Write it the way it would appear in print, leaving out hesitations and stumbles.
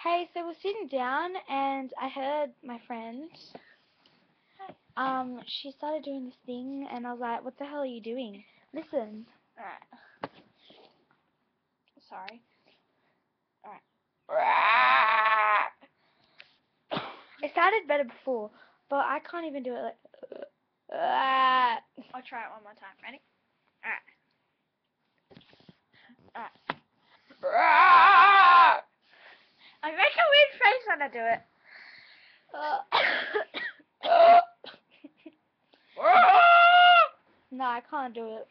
Hey, so we're sitting down and I heard my friend, she started doing this thing and I was like, what the hell are you doing? Listen. Alright. Sorry. Alright. It sounded better before, but I can't even do it like. I'll try it one more time. Ready? Alright. I make a weird face when I do it. No, I can't do it.